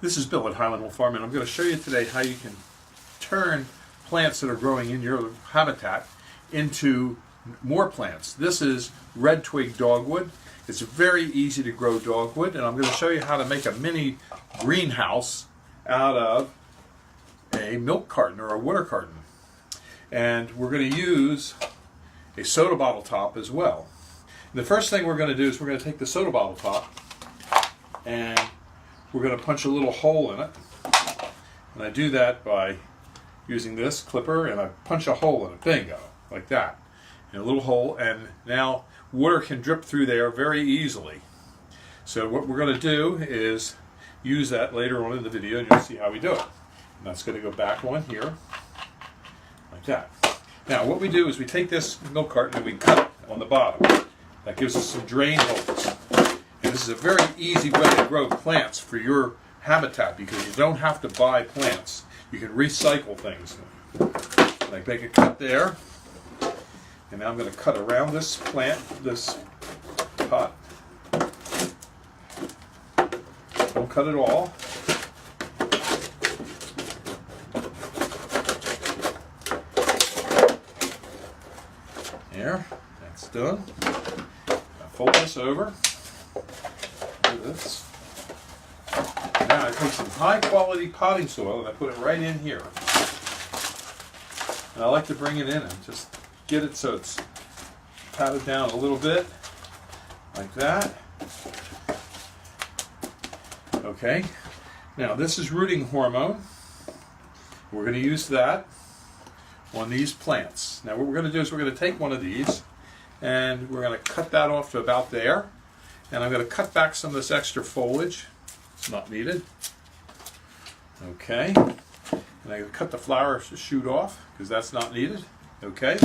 This is Bill at Highland Hill Farm, and I'm going to show you today how you can turn plants that are growing in your habitat into more plants. This is red twig dogwood. It's very easy to grow dogwood, and I'm going to show you how to make a mini greenhouse out of a milk carton or a water carton. And we're going to use a soda bottle top as well. And the first thing we're going to do is we're going to take the soda bottle top and we're going to punch a little hole in it. And I do that by using this clipper, and I punch a hole in it. Bingo, like that. And a little hole, and now water can drip through there very easily. So what we're going to do is use that later on in the video, and you'll see how we do it. And that's going to go back on here, like that. Now what we do is we take this milk carton and we cut it on the bottom. That gives us some drain holes. And this is a very easy way to grow plants for your habitat, because you don't have to buy plants. You can recycle things. Like make a cut there. And now I'm going to cut around this plant, this pot. Don't cut it all. There, that's done. Now fold this over. Do this. Now I take some high quality potting soil and I put it right in here. And I like to bring it in and just get it so it's patted down a little bit, like that. Okay, now this is rooting hormone. We're going to use that on these plants. Now what we're going to do is we're going to take one of these and we're going to cut that off to about there. And I'm going to cut back some of this extra foliage. It's not needed. Okay, and I'm going to cut the flower shoot off because that's not needed. Okay,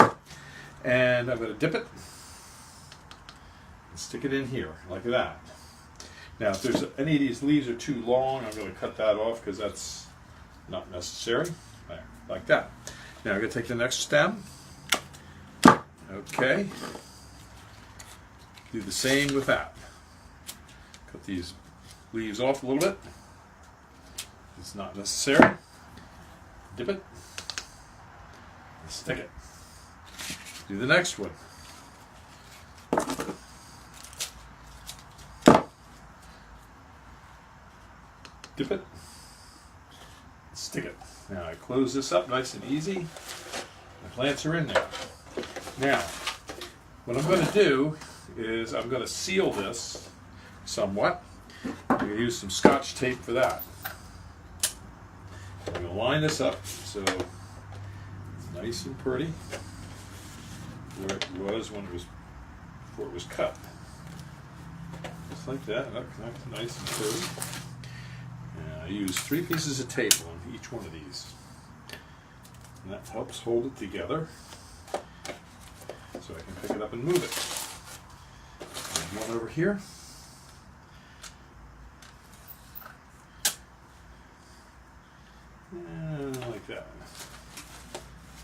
and I'm going to dip it and stick it in here like that. Now if there's any of these leaves are too long, I'm going to cut that off because that's not necessary. There, like that. Now I'm going to take the next stem. Okay, do the same with that. Cut these leaves off a little bit. It's not necessary. Dip it. And stick it. Do the next one. Dip it. Stick it. Now I close this up nice and easy. The plants are in there. Now, what I'm going to do is I'm going to seal this somewhat. I'm going to use some Scotch tape for that. I'm going to line this up so it's nice and pretty where it was when it was before it was cut. Just like that. That's nice and pretty. And I use 3 pieces of tape on each one of these. And that helps hold it together so I can pick it up and move it. There's one over here. Like that.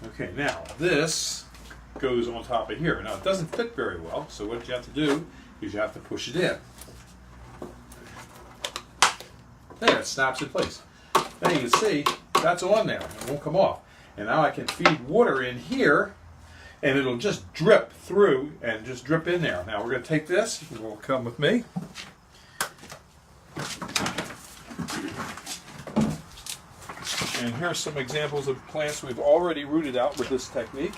Okay, now this goes on top of here. Now it doesn't fit very well, so what you have to do is you have to push it in. There, it snaps in place. Now you can see that's on there. It won't come off. And now I can feed water in here, and it'll just drip through and just drip in there. Now we're going to take this. It will come with me. And here's some examples of plants we've already rooted out with this technique.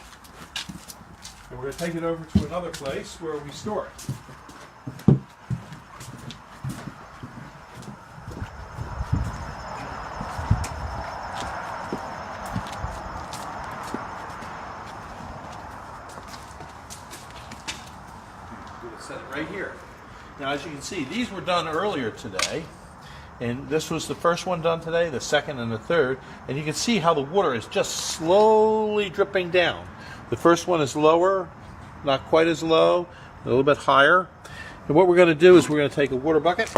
And we're going to take it over to another place where we store it. We're going to set it right here. Now as you can see, these were done earlier today. And this was the first one done today, the second and the third. And you can see how the water is just slowly dripping down. The first one is lower, not quite as low, a little bit higher. And what we're going to do is we're going to take a water bucket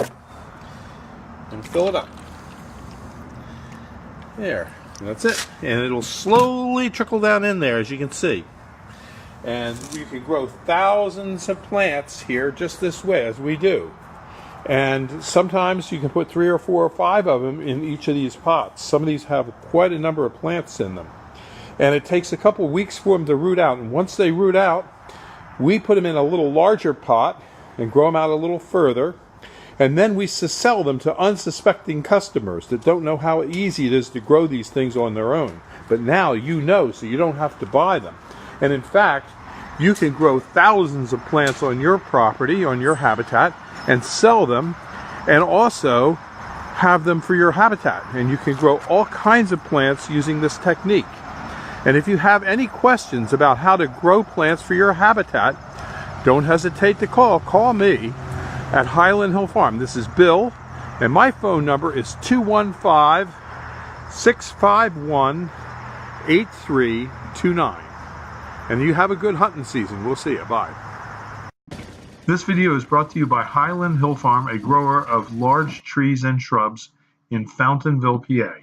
and fill it up. There, and that's it. And it'll slowly trickle down in there, as you can see. And you can grow thousands of plants here just this way, as we do. And sometimes you can put 3 or 4 or 5 of them in each of these pots. Some of these have quite a number of plants in them. And it takes a couple weeks for them to root out. And once they root out, we put them in a little larger pot and grow them out a little further. And then we sell them to unsuspecting customers that don't know how easy it is to grow these things on their own. But now you know, so you don't have to buy them. And in fact, you can grow thousands of plants on your property, on your habitat, and sell them, and also have them for your habitat. And you can grow all kinds of plants using this technique. And if you have any questions about how to grow plants for your habitat, don't hesitate to call. Call me at Highland Hill Farm. This is Bill, and my phone number is 215-651-8329. And you have a good hunting season. We'll see you. Bye. This video is brought to you by Highland Hill Farm, a grower of large trees and shrubs in Fountainville, PA.